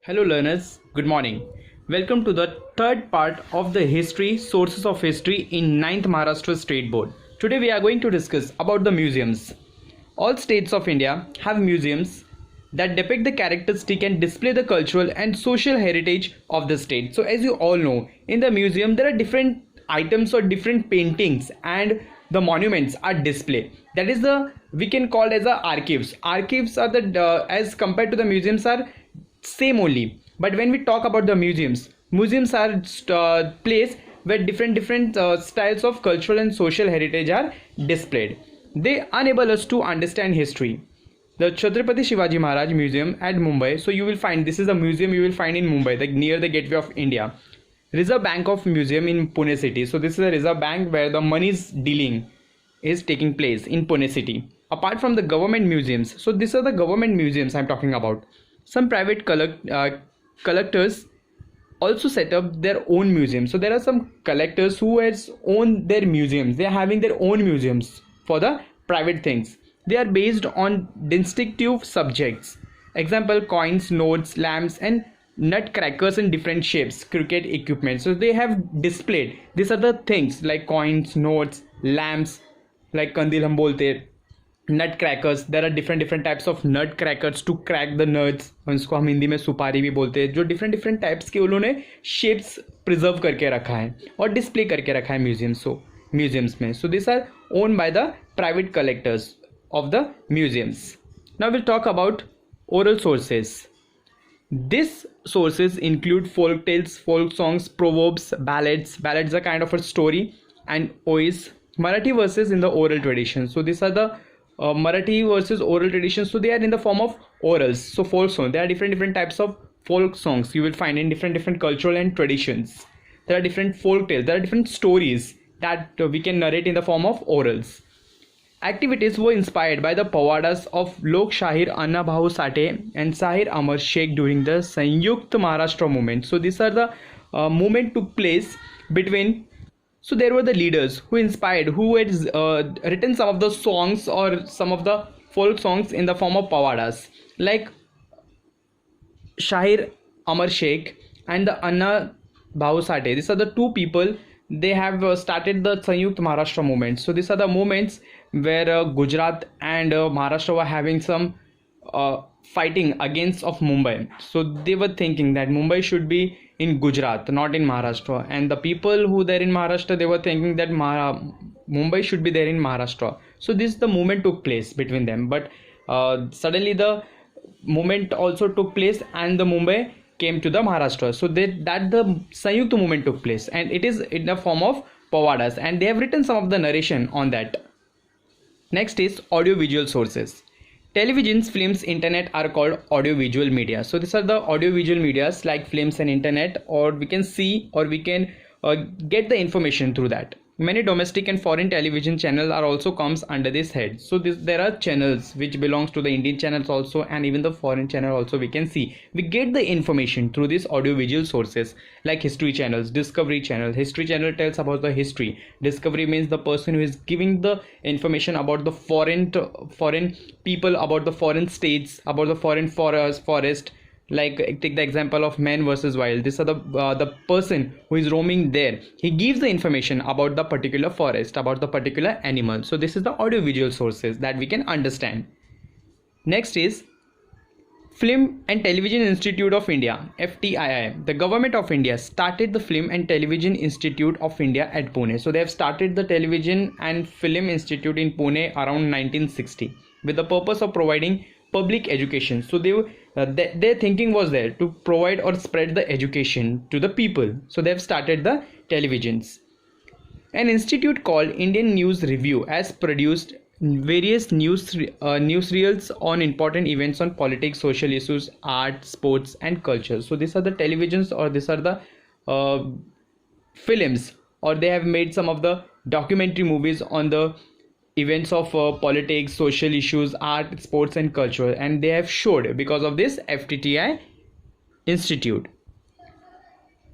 Hello learners, good morning. Welcome to the third part of the history sources of history in ninth Maharashtra State Board. Today we are going to discuss about the museums. All states of India have museums that depict the characteristic and display the cultural and social heritage of the state. So as you all know, in the museum there are different items or different paintings and the monuments are displayed. That is the we can call as the archives. Archives are the as compared to the museums are same only, but when we talk about the museums are place where different styles of cultural and social heritage are displayed. They enable us to understand history. The Chhatrapati Shivaji Maharaj Museum at Mumbai, so you will find this is a museum you will find in Mumbai, like near the gateway of India. Reserve Bank of Museum in Pune city, so this is a reserve bank where the money's dealing is taking place in Pune city. Apart from the government museums, so these are the government museums I'm talking about. Some private collectors also set up their own museums. So there are some collectors who has own their museums. They are having their own museums for the private things. They are based on distinctive subjects. Example: coins, notes, lamps, and nutcrackers in different shapes, cricket equipment. So they have displayed. These are the things like coins, notes, lamps, like kandil hum bolte, nutcrackers. There are different types of nutcrackers to crack the nuts. उसको हम हिंदी में सुपारी भी बोलते हैं. जो different types के उन्होंने shapes preserve करके रखा है और display करके रखा है museums में. So these are owned by the private collectors of the museums. Now we'll talk about oral sources. These sources include folk tales, folk songs, proverbs, ballads. Ballads are kind of a story, and ois, Marathi verses in the oral tradition. So these are the Marathi versus oral traditions. So they are in the form of orals. So folk song, there are different types of folk songs you will find in different cultural and traditions. There are different folk tales, there are different stories that we can narrate in the form of orals. Activities were inspired by the Pawadas of Lok Shahir Anna Bhau Sate and Sahir Amar Sheikh during the Sanyukt Maharashtra movement. So these are the movement took place between. So there were the leaders who inspired, who had written some of the songs or some of the folk songs in the form of Pawadas, like Shahir Amar Sheikh and the Anna Bhau Sate. These are the two people. They have started the Sanyukt Maharashtra movement. So these are the moments where Gujarat and Maharashtra were having some fighting against of Mumbai. So they were thinking that Mumbai should be in Gujarat, not in Maharashtra, and the people who there in Maharashtra, they were thinking that Mumbai should be there in Maharashtra. So the movement took place between them, but suddenly the movement also took place and the Mumbai came to the Maharashtra. So the Sanyukta movement took place, and it is in the form of Pawadas, and they have written some of the narration on that. Next is audiovisual sources. Televisions, films, internet are called audiovisual media. So these are the audiovisual medias like films and internet, or we can see or we can get the information through that. Many domestic and foreign television channels are also comes under this head. So there are channels which belongs to the Indian channels also, and even the foreign channel also we can see. We get the information through these audiovisual sources like history channels, Discovery Channel. History channel tells about the history. Discovery means the person who is giving the information about the foreign people, about the foreign states, about the foreign forest. Like take the example of Man versus Wild. This are the person who is roaming there. He gives the information about the particular forest, about the particular animal. So this is the audiovisual sources that we can understand. Next is Film and Television Institute of India, FTII. The government of India started the Film and Television Institute of India at Pune. So they have started the Television and Film Institute in Pune around 1960 with the purpose of providing public education. So their thinking was there to provide or spread the education to the people. So they have started the televisions. An institute called Indian News Review has produced various newsreels on important events on politics, social issues, art, sports, and culture. So these are the televisions, or these are the films, or they have made some of the documentary movies on the events of politics, social issues, art, sports, and culture, and they have showed because of this FTTI institute.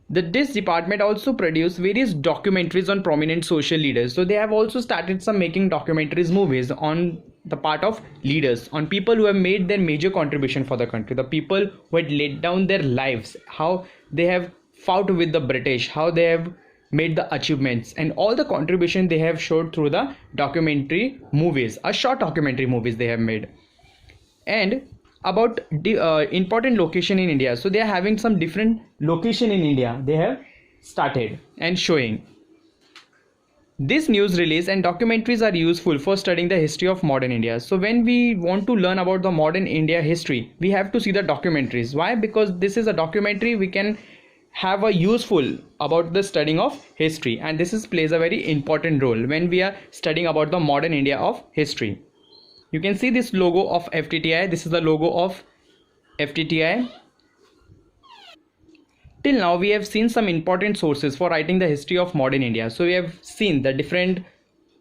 This department also produced various documentaries on prominent social leaders. So they have also started some making documentaries, movies on the part of leaders, on people who have made their major contribution for the country, the people who had laid down their lives, how they have fought with the British, how they have made the achievements, and all the contribution they have showed through the documentary movies, a short documentary movies they have made. And about the important location in India, so they are having some different location in India they have started and showing. This news release and documentaries are useful for studying the history of modern India. So when we want to learn about the modern India history, we have to see the documentaries. Why? Because this is a documentary we can have a useful about the studying of history, and this is plays a very important role when we are studying about the modern India of history. You can see this logo of FTTI. This is the logo of FTTI. Till now we have seen some important sources for writing the history of modern India. So we have seen the different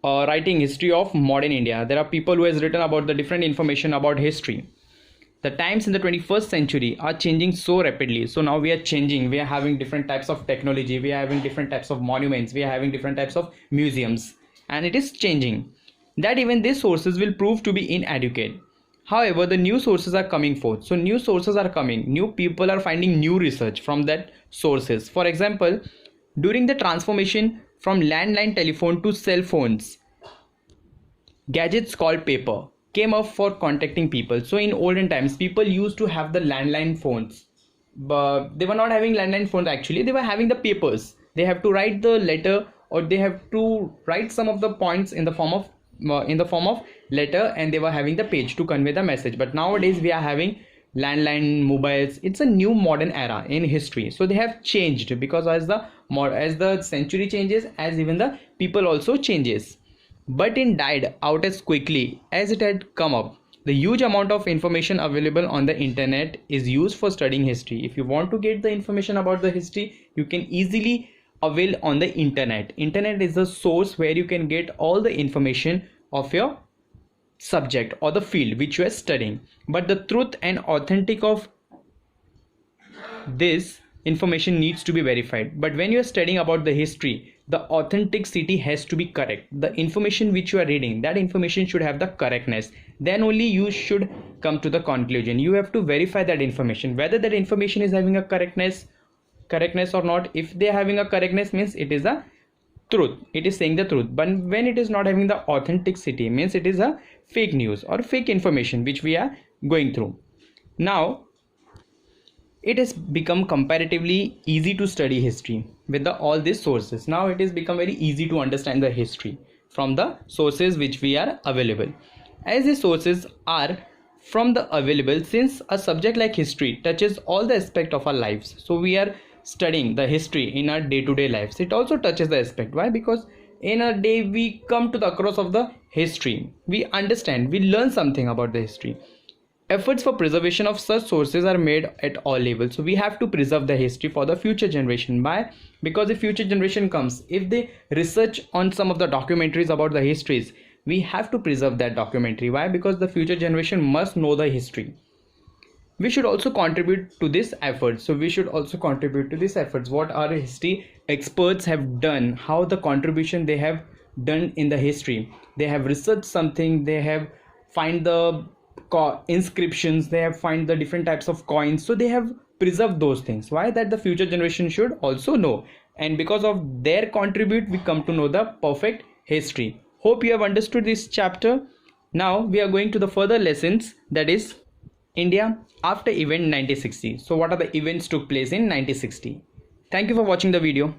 writing history of modern India. There are people who has written about the different information about history. The times in the 21st century are changing so rapidly. So now we are changing. We are having different types of technology. We are having different types of monuments. We are having different types of museums. And it is changing. That even these sources will prove to be inadequate. However, the new sources are coming forth. So new sources are coming. New people are finding new research from that sources. For example, during the transformation from landline telephone to cell phones, gadgets called paper came up for contacting people. So in olden times, people used to have the landline phones, but they were not having landline phones actually. They were having the papers. They have to write the letter, or they have to write some of the points in the form of letter, and they were having the page to convey the message. But nowadays we are having landline mobiles. It's a new modern era in history. So they have changed, because as the century changes, as even the people also changes. But it died out as quickly as it had come up. The huge amount of information available on the internet is used for studying history. If you want to get the information about the history, you can easily avail on the internet. Internet is the source where you can get all the information of your subject or the field which you are studying. But the truth and authentic of this information needs to be verified. But when you are studying about the history, the authenticity has to be correct. The information which you are reading, that information should have the correctness. Then only you should come to the conclusion. You have to verify that information, whether that information is having a correctness or not. If they are having a correctness, means it is a truth, it is saying the truth. But when it is not having the authenticity, means it is a fake news or fake information which we are going through. Now it has become comparatively easy to study history with all these sources. Now it has become very easy to understand the history from the sources which we are available. As the sources are from the available, since a subject like history touches all the aspect of our lives, so we are studying the history in our day-to-day lives. It also touches the aspect. Why? Because in a day we come to the cross of the history, we understand, we learn something about the history. Efforts for preservation of such sources are made at all levels. So we have to preserve the history for the future generation. Why? Because if future generation comes, if they research on some of the documentaries about the histories, we have to preserve that documentary. Why? Because the future generation must know the history. We should also contribute to this effort. So we should also contribute to these efforts. What our history experts have done, how the contribution they have done in the history. They have researched something, they have find the inscriptions, they have find the different types of coins. So they have preserved those things. Why? That the future generation should also know. And because of their contribute, we come to know the perfect history. Hope you have understood this chapter. Now we are going to the further lessons, that is India after event 1960. So what are the events took place in 1960? Thank you for watching the video.